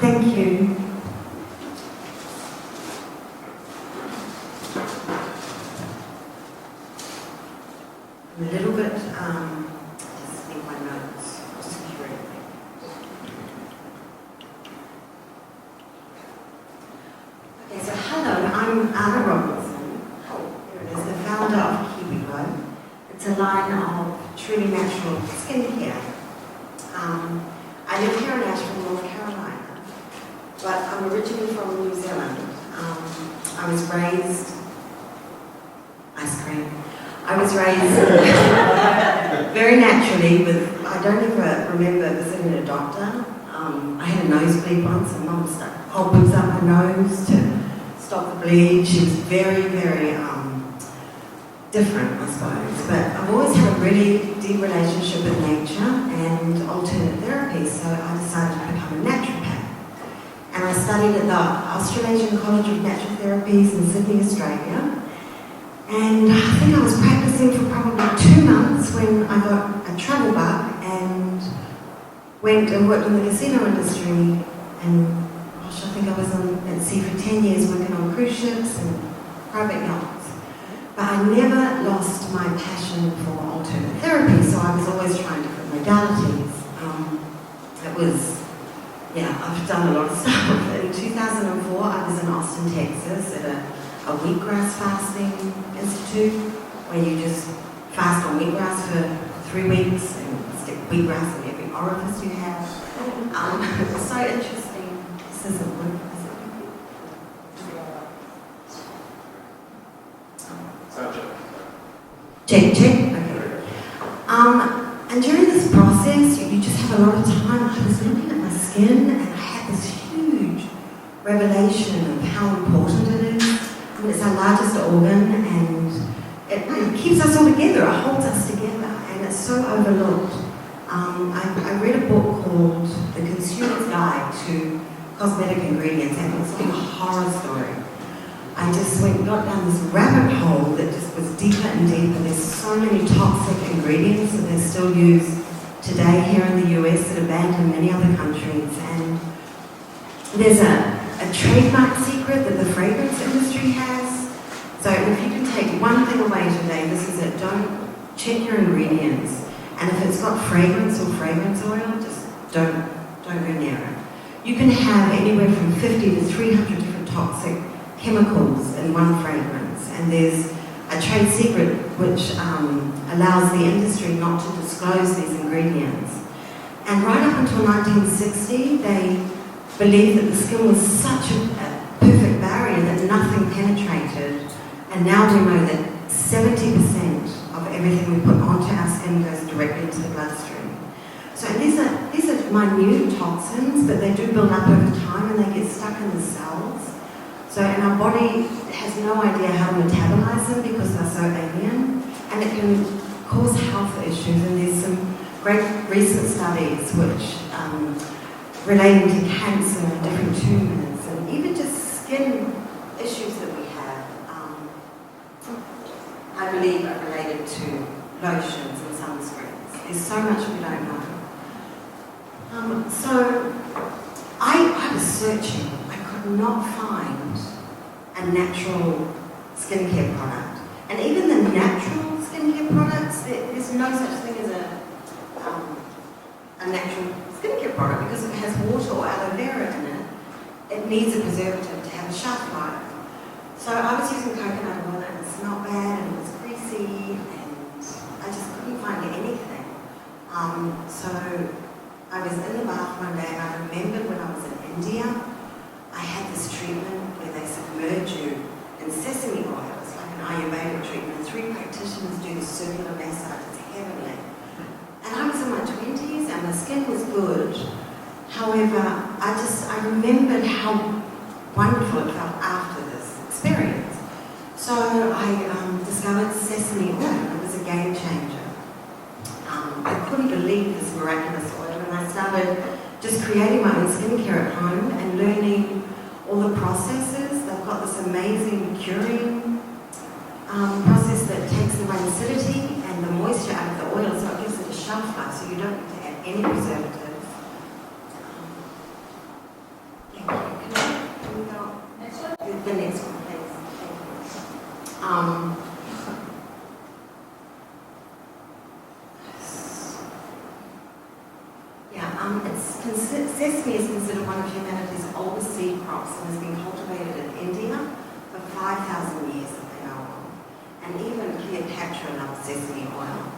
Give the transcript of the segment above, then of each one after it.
Thank you. A little bit, just need my notes for security. Okay, so hello, I'm Anna Robinson. Oh, here it is, the founder of Kiwi Glow. It's a line of truly natural skincare. I live here in Asheville, North Carolina, but I'm originally from New Zealand. I was raised, ice cream. I was raised very naturally with, I don't ever remember visiting a doctor. I had a nosebleed once and Mum stuck cobwebs up my nose to stop the bleed. She was very, very different, I suppose. But I've always had a really deep relationship with nature and alternate therapy, so I decided to become a naturopath. And I studied at the Australasian College of Natural Therapies in Sydney, Australia. And I think I was practicing for probably 2 months when I got a travel bug and went and worked in the casino industry. And gosh, I think I was at sea for 10 years working on cruise ships and private yachts. But I never lost my passion for alternate therapy, so I was always trying different modalities. I've done a lot of stuff. In 2004, I was in Austin, Texas at a wheatgrass fasting institute where you just fast on wheatgrass for 3 weeks and stick wheatgrass in every orifice you have. It was so interesting. This isn't one, is it? Check. Okay. And during this process, you just have a lot of time. I was looking at my skin and I had this huge revelation of how important it is. It's our largest organ and it keeps us all together, it holds us together, and it's so overlooked. I read a book called The Consumer's Guide to Cosmetic Ingredients, and it was like a horror story. I just got down this rabbit hole that just was deeper and deeper. There's so many toxic ingredients that they're still used today here in the US that are banned in many other countries. And there's a trademark secret that the fragrance industry has. So if you can take one thing away today, this is it. Don't check your ingredients. And if it's got fragrance or fragrance oil, just don't go near it. You can have anywhere from 50 to 300 different toxic chemicals in one fragrance. And there's a trade secret which allows the industry not to disclose these ingredients. And right up until 1960, they believed that the skin was such a perfect barrier that nothing penetrated. And now we know that 70% of everything we put onto our skin goes directly into the bloodstream. So these are minute toxins, but they do build up over time and they get stuck in the cells. So, and our body has no idea how to metabolize them because they're so alien, and it can cause health issues. And there's some great recent studies which relating to cancer and different tumors, and even just skin issues that we have. I believe are related to lotions and sunscreens. There's so much we don't know. So I was searching. I could not find a natural skincare product. And even the natural skincare products, there's no such thing as a natural skincare product because if it has water or aloe vera in it, it needs a preservative to have a shelf life. So I was using coconut oil and it smelled bad and it was greasy and I just couldn't find anything. So I was in the bath one day and I remembered when I was in India, I had this treatment where they submerge you in sesame oil. It's like an Ayurveda treatment. 3 practitioners do the circular massage. It's heavenly. And I was in my 20s and my skin was good. However, I remembered how wonderful it felt after this experience. So I discovered sesame oil. It was a game changer. I couldn't believe this miraculous oil, and I started just creating my own skincare at home and learning all the processes. They've got this amazing curing process that takes away acidity and the moisture out of the oil, so it gives it a shelf life, so you don't need to add any preservatives. Sesame is considered one of humanity's oldest seed crops and has been cultivated in India for 5,000 years that they know of. And even Cleopatra loved sesame oil.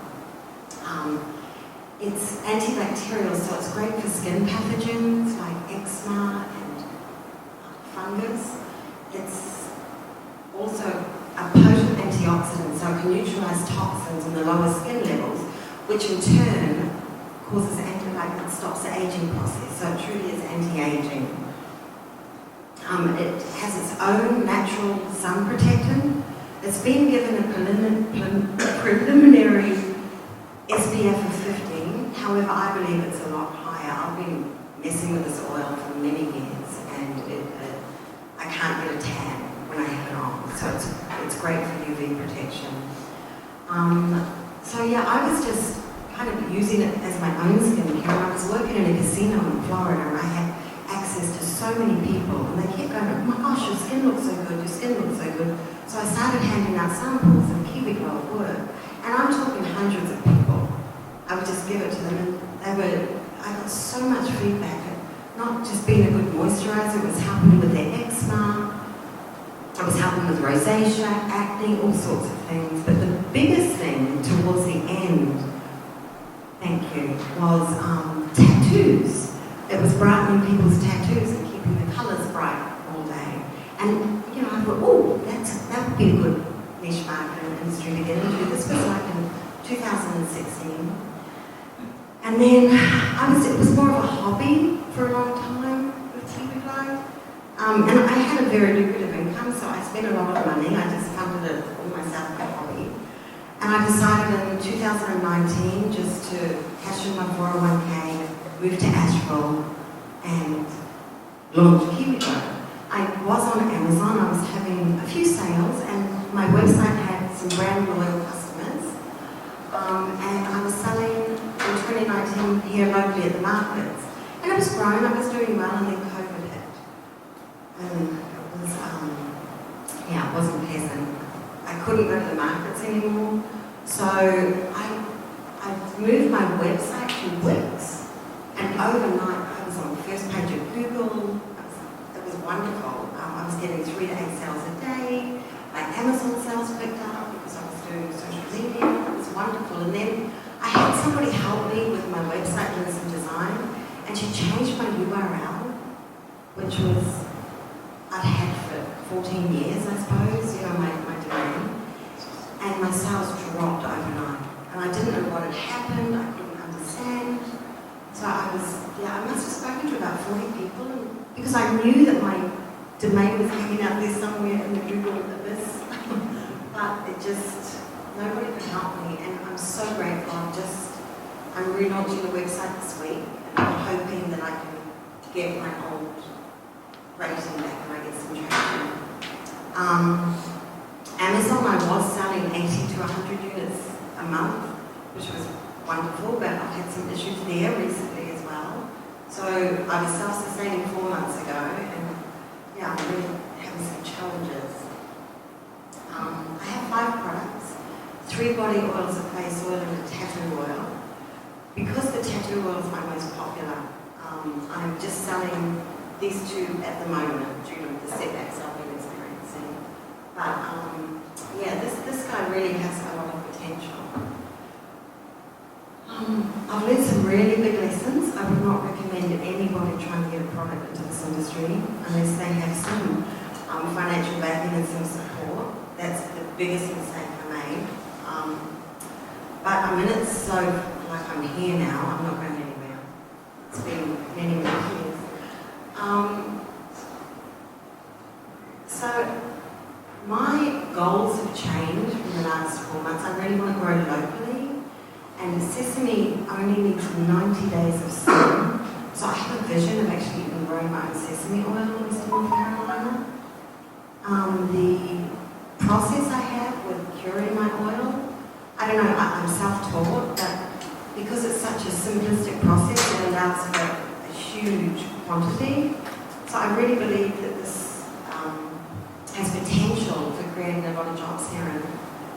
It's antibacterial, so it's great for skin pathogens like eczema and fungus. It's also a potent antioxidant, so it can neutralise toxins in the lower skin levels, which in turn causes it stops the aging process, so it truly is anti-aging. It has its own natural sun protectant. It's been given a preliminary SPF of 15, however I believe it's a lot higher. I've been messing with this oil for many years and I can't get a tan when I have it on, so it's great for UV protection. So yeah, I was just kind of using it as my own skincare. I was working in a casino in Florida and I had access to so many people and they kept going, oh my gosh, your skin looks so good, your skin looks so good. So I started handing out samples of Kiwi Glow at work. And I'm talking hundreds of people. I would just give it to them and I got so much feedback. Not just being a good moisturiser, it was helping with their eczema, it was helping with rosacea, acne, all sorts of things. But the biggest thing towards the end, thank you, was tattoos. It was brightening people's tattoos and keeping the colours bright all day. And, you know, I thought, oh, that would be a good niche market industry to get into. This was like in 2016. And then it was more of a hobby for a long time with Kiwi Glow. And I had a very lucrative income, so I spent a lot of money. I just funded it all myself by hobby. And I decided in 2019 just to cash in my 401k, move to Asheville, and launch Kiwi Glow. I was on Amazon, I was having a few sales, and my website had some brand loyal customers. And I was selling in 2019 here locally at the markets. And it was growing, I was doing well, and then COVID hit. And it was, it wasn't pleasant. I couldn't go to the markets anymore. So I moved my website to Wix, and overnight I was on the first page of Google. It was wonderful. I was getting 3 to 8 sales a day. My Amazon sales picked up because I was doing social media. It was wonderful. And then I had somebody help me with my website doing some design, and she changed my URL, which was I'd had for 14 years, I suppose, my domain. And my sales dropped overnight. And I didn't know what had happened, I couldn't understand. So I must have spoken to about 40 people, because I knew that my domain was hanging out there somewhere in the Google abyss. But nobody could help me, and I'm so grateful. I'm relaunching the website this week, and I'm hoping that I can get my old rating back and I get some traction. Amazon, I was selling 80 to 100 units a month, which was wonderful, but I've had some issues there recently as well. So I was self-sustaining 4 months ago, and I'm really having some challenges. I have 5 products, 3 body oils, a face oil, and a tattoo oil. Because the tattoo oil is my most popular, I'm just selling these 2 at the moment due to the setbacks I've been experiencing. But this guy really has a lot of potential. I've learned some really big lessons. I would not recommend anybody trying to get a product into this industry unless they have some financial backing and some support. That's the biggest mistake I made. But it's so like I'm here now. I'm not going anywhere. It's been many years. So my goals have changed in the last 4 months. I really want to grow locally, and sesame only needs 90 days of sun. So I have a vision of actually even growing my own sesame oil in Western North Carolina. The process I have with curing my oil, I don't know, I'm self-taught, but because it's such a simplistic process, it allows for a huge quantity. So I really believe that this has potential for creating a lot of jobs here in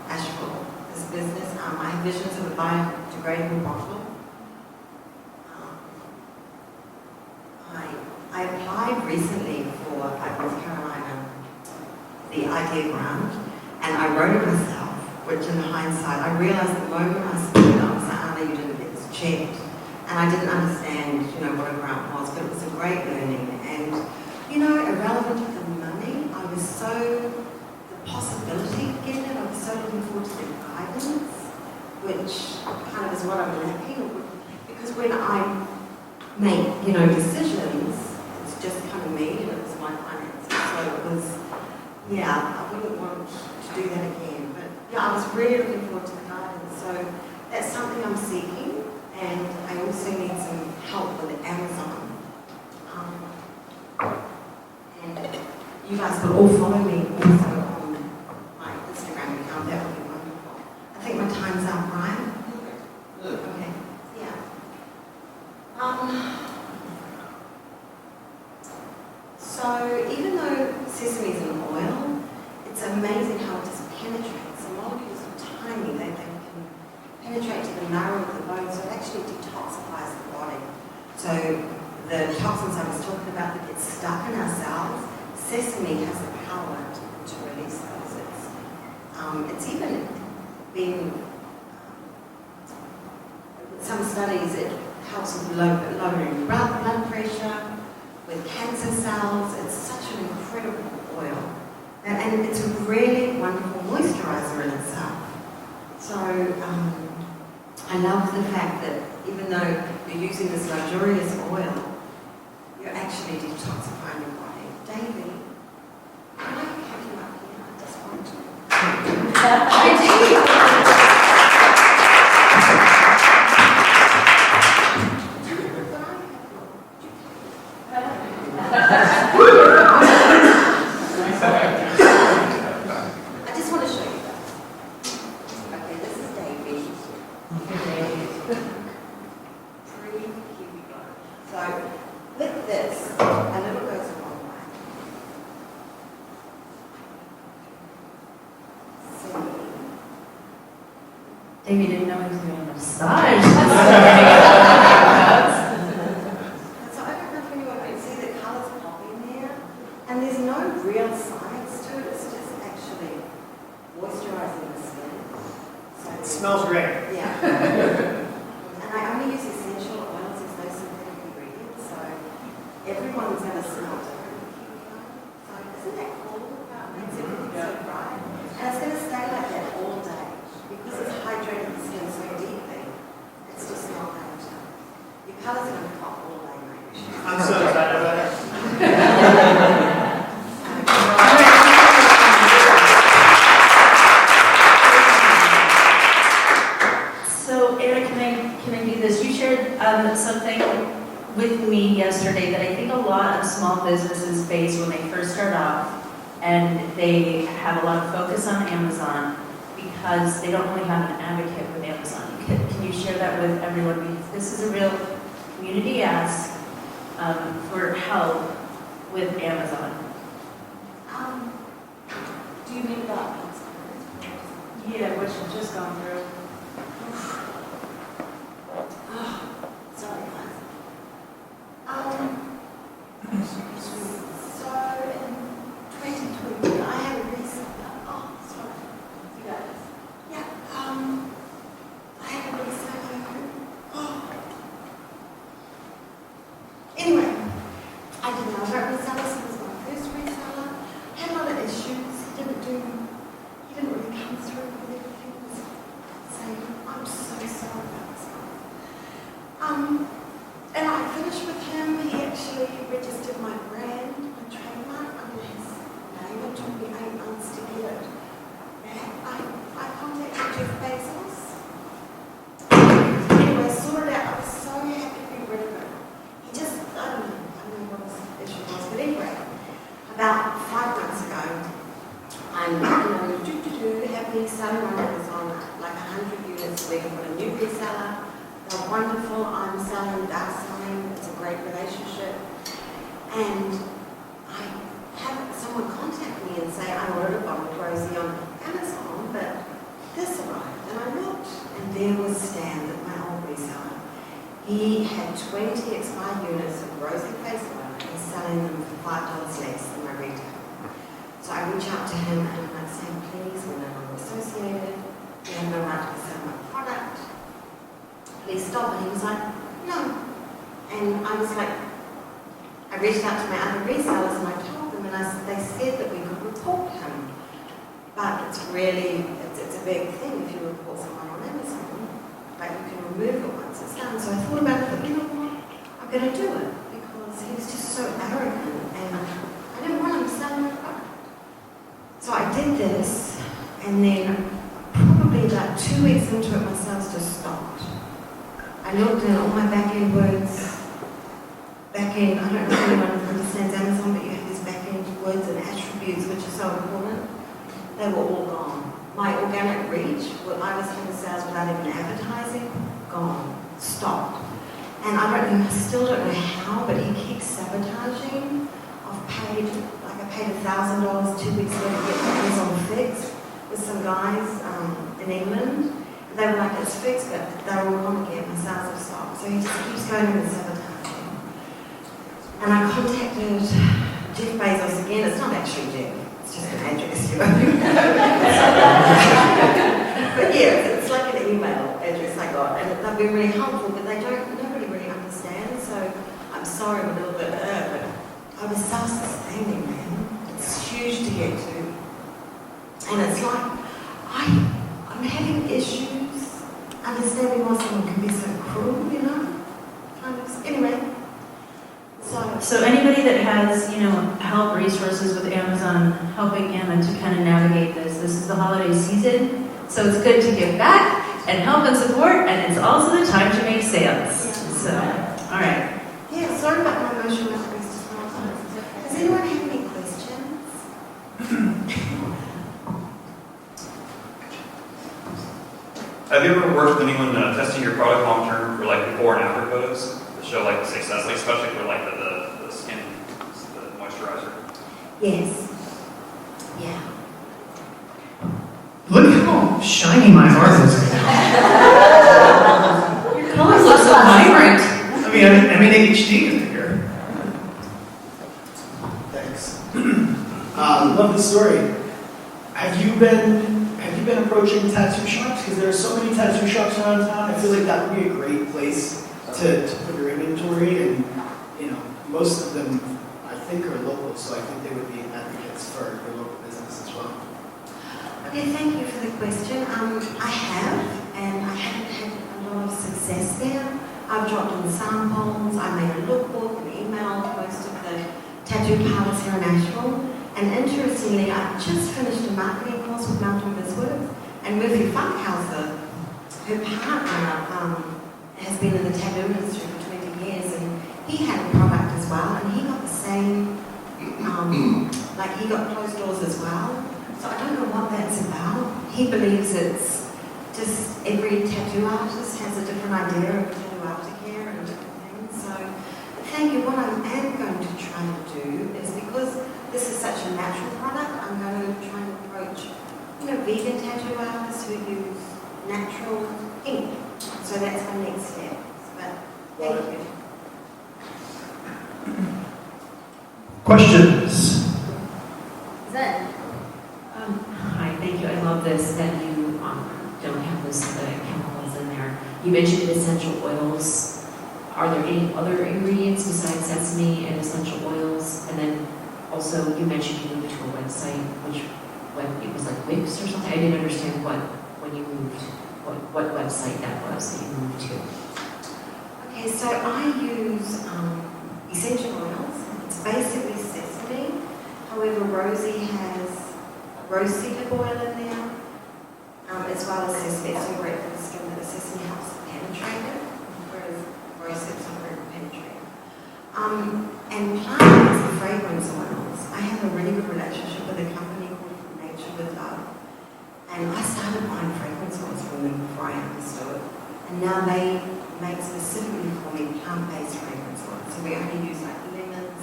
Asheville, this business. I have visions of a biodegradable bottle. applied recently for North Carolina, the idea grant, and I wrote it myself, which in hindsight, I realised the moment I submitted, I was like, oh, no, you didn't get this checked. And I didn't understand, what a grant was, but it was a great learning. And, irrelevant of the money, I was the possibility of getting it, I was so looking forward to the guidance, which kind of is what I'm lacking. Because when I make, decisions, it's just kind of me, and it's my finances. So it was, I wouldn't want to do that again. But I was really looking forward to the guidance. So that's something I'm seeking. And I also need some help with Amazon. And you guys will all follow me also on my Instagram account. That would be wonderful. I think my time's up, right? Okay. Yeah. So even though sesame is an oil, it's amazing how it just penetrates. The molecules are tiny. They can penetrate to the marrow of the bone, so it actually detoxifies the body. So the toxins I was talking about that get stuck in our cells, sesame has the power to release those. It's even been, some studies, it helps with lowering blood pressure, with cancer cells. It's such an incredible oil. And it's a really wonderful moisturizer in itself. So I love the fact that even though you're using this luxurious oil, you're actually detoxifying your body. Davey, can I have you up here? I just want to. I just want to show you guys. Okay, this is Davey. Kiwi Glow. So with this, a little goes a long way. See? Davey didn't know he was doing a massage. So I don't know if anyone can see the colours popping there. And there's no real science to it, it's just actually moisturising the skin. So It smells great. yeah. And I only use essential oils, there's no synthetic ingredients, so everyone's going to smell different. So isn't that cool? Makes everything so bright. And it's going to stay like that all day. Because it's hydrated the skin so deeply, it's just not going to. Your colours are going to pop all day, mate. I'm so excited about it. So, Eric, can I do this? You shared something with me yesterday that I think a lot of small businesses face when they first start off, and they have a lot of focus on Amazon because they don't really have an advocate with Amazon. Can you share that with everyone? Because this is a real community ask for help with Amazon. Do you mean about Yeah, what you've just gone through. sorry, guys. So in 2020, I had a reseller. Oh, sorry. You guys. Yeah. I had a reseller. Oh. Anyway, I didn't know about resellers. He was my first reseller. Had a lot of issues. He didn't really come through with everything. He was saying, I'm so sorry about this. And I finished with him. He actually registered my brand, my trademark under his name. It took me 8 months to get it back. I contacted Jeff Bezos. Anyway, sorted it out. I was so happy to be rid of it. He just, I don't know what his issue was. But anyway, about 5 months ago, I'm, happy selling on Amazon, like 100 units a week. I've got a new reseller. They're wonderful. I'm selling, they're selling. It's a great relationship. And I had someone contact me and say, I ordered a bottle of Rosie on Amazon, but this arrived. And I looked, and there was Stan, my old reseller. He had 20 expired units of Rosie face oil. He selling them for $5 less than my retail. So I reach out to him and I'm like saying, please, we're no longer associated. You have no right to sell my product. Please stop. And he was like, no. And I was like, I reached out to my other resellers and I told them, and they said that we could report him. But it's really, it's a big thing if you report someone on Amazon. But you can remove it once it's done. So I thought about it, but you know what? I'm going to do it because he was just so arrogant and I didn't want him selling my product. So I did this, and then probably about 2 weeks into it, my sales just stopped. I looked at all my back-end words. Back-end, I don't know if anyone understands Amazon, but you have these back-end words and attributes which are so important. They were all gone. My organic reach, well, I was having sales without even advertising, gone, stopped. And I still don't know how, but he keeps sabotaging. I've paid, I paid $1,000 2 weeks ago to get my Amazon fixed with some guys in England. They were like, it's fixed, but they're all gone again, my sales have stopped. So he just keeps going in and sabotaging. And I contacted Jeff Bezos again. It's not actually Jeff, it's just an address, you know. But yeah, it's like an email address I got, and they've been really helpful, but nobody really understands, so I'm sorry I'm a little bit but I was self-sustaining, man. It's huge to get to. And it's like, I'm having issues understanding why someone can be so cruel, you know? Anyway. So anybody that has, help resources with Amazon, helping Anna to kind of navigate this is the holiday season, so it's good to give back and help and support, and it's also the time to make sales. Yeah. So, all right. Yeah, sorry about my emotional outburst as well. Does anyone have any questions? Have you ever worked with anyone testing your product long term for like before and after photos to show like the success, like especially for like the skin, the moisturizer? Yes. Yeah. Look how shiny my heart is right now. Your colors look so vibrant. I mean, I'm in ADHD here. Thanks. Love the story. Have you been approaching tattoo shops? Because there are so many tattoo shops around town. I feel like that would be a great place to put your inventory, and most of them I think are local, so I think they would be advocates for your local business as well. Okay, thank you for the question. I have, and I haven't had a lot of success there. I've dropped in samples, I made a lookbook, an email to most of the tattoo parlors here in Asheville. And interestingly, I just finished a marketing course with Mountain Bisworth, and Murphy Funkhauser, her partner, has been in the tattoo industry for 20 years, and he had a product as well, and he got the same, he got closed doors as well. So I don't know what that's about. He believes it's just every tattoo artist has a different idea of tattoo aftercare and different things. So thank you. What I am going to try to do is, because this is such a natural product, I'm going to try and approach, vegan tattoo artists who use natural ink. So that's my next step. But thank you. Questions? Zen. Hi, thank you. I love this that you don't have those chemicals in there. You mentioned essential oils. Are there any other ingredients besides sesame and essential oils? And then also you mentioned you moved to a website, it was like Wix or something. I didn't understand when you moved, what website that was that you moved to. Okay, so I use essential oils. It's basically sesame. However, Rosie has roseseed oil in there, as well as sesame. It's so great for the skin that the sesame helps penetrate it, whereas roseseed's not very penetrating. And plant-based fragrance oils. I have a really good relationship with a company called Nature with Love. And I started buying fragrance oils from them before I understood. And now they make specifically for me plant-based fragrance oils. So we only use like lemons,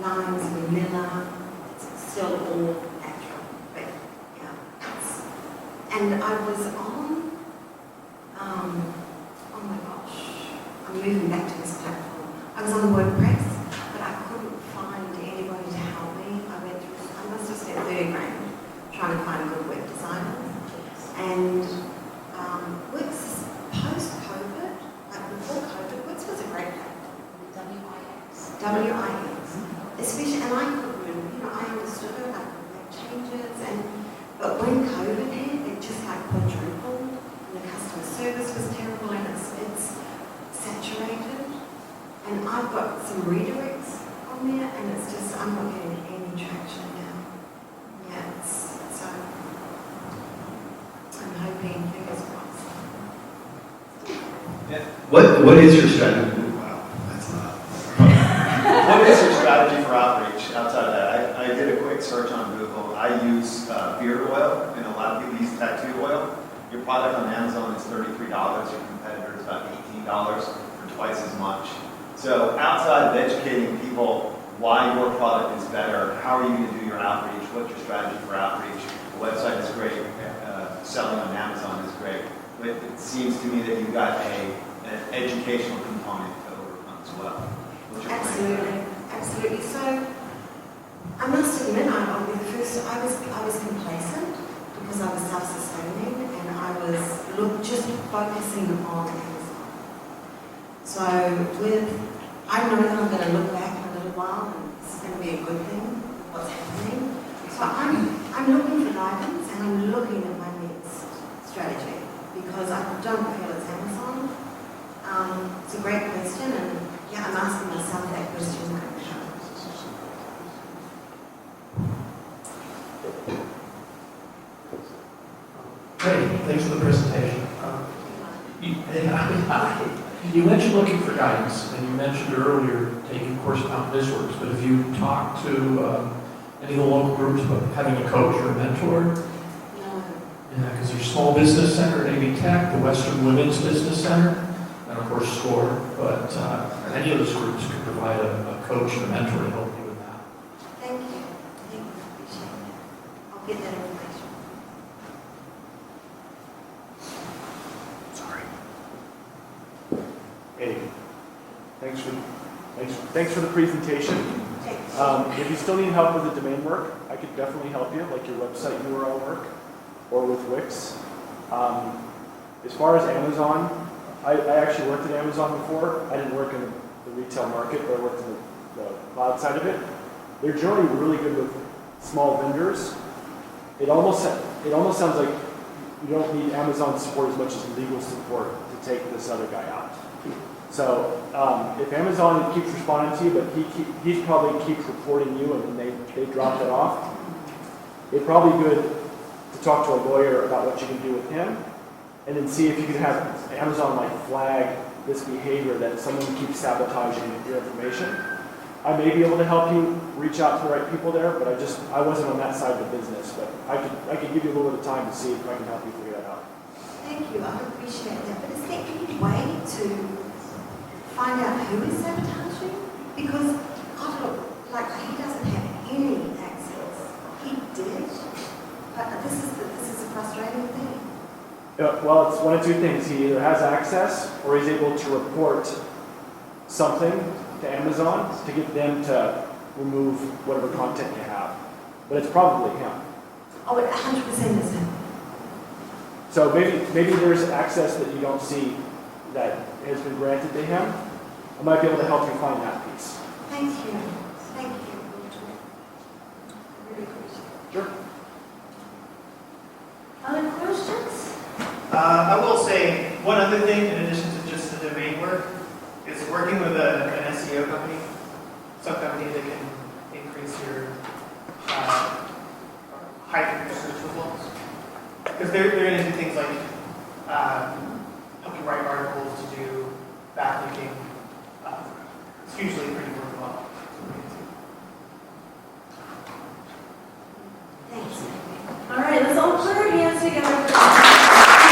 limes, vanilla. It's still all natural. But yeah. And I was on, oh my gosh, I'm moving back to this platform. I was on WordPress, but I couldn't find WIX. Especially, and I couldn't, I understood it, I could make changes, but when COVID hit, it just like quadrupled, and the customer service was terrible, and it's saturated. And I've got some redirects on there, and it's just, I'm not getting any traction now. Yeah, so I'm hoping, fingers crossed. What is your strategy? Wow, that's not. What is your strategy for outreach outside of that? I did a quick search on Google. I use beard oil, and a lot of people use tattoo oil. Your product on Amazon is $33. Your competitor is about $18 for twice as much. So outside of educating people why your product is better, how are you going to do your outreach? What's your strategy for outreach? The website is great. Selling on Amazon is great. But it seems to me that you've got an educational component to overcome as well. What's your plan? Absolutely. So I must admit, I'll be the first. I was complacent because I was self-sustaining and I was just focusing on Amazon. So I know that I'm going to look back in a little while and it's going to be a good thing. What's happening? So I'm looking for guidance and I'm looking at my next strategy because I don't feel it's Amazon. It's a great question, and yeah, I'm asking myself that question right now. Great, thanks for the presentation. You mentioned looking for guidance, and you mentioned earlier taking a course about BizWorks, but have you talked to any of the local groups about having a coach or a mentor? No. Yeah, because your Small Business Center at AB Tech, the Western Women's Business Center, and of course SCORE, but any of those groups could provide a coach and a mentor to help you with that. Thank you. Thank you. I appreciate that. I'll get that information. Sorry. Hey, thanks for the presentation. Thanks. If you still need help with the domain work, I could definitely help you, like your website URL work, or with Wix. As far as Amazon, I actually worked at Amazon before. I didn't work in the retail market, but I worked in the cloud side of it. They're generally really good with small vendors. It almost sounds like you don't need Amazon support as much as legal support to take this other guy out. So if Amazon keeps responding to you, but he probably keeps reporting you and then they drop it off, it's probably good to talk to a lawyer about what you can do with him and then see if you can have Amazon flag this behavior that someone keeps sabotaging your information. I may be able to help you reach out to the right people there, but I wasn't on that side of the business, but I could give you a little bit of time to see if I can help you figure that out. Thank you. I appreciate that. But is there any way to find out who is sabotaging? Because he doesn't have any access. He did, but this is a frustrating thing. Well, it's one of two things. He either has access or he's able to report something to Amazon to get them to remove whatever content you have. But it's probably him. Oh, it 100% is him. So maybe there's access that you don't see that has been granted to him. I might be able to help you find that piece. Thank you. Thank you. I really appreciate it. Sure. Other questions? I will say one other thing in addition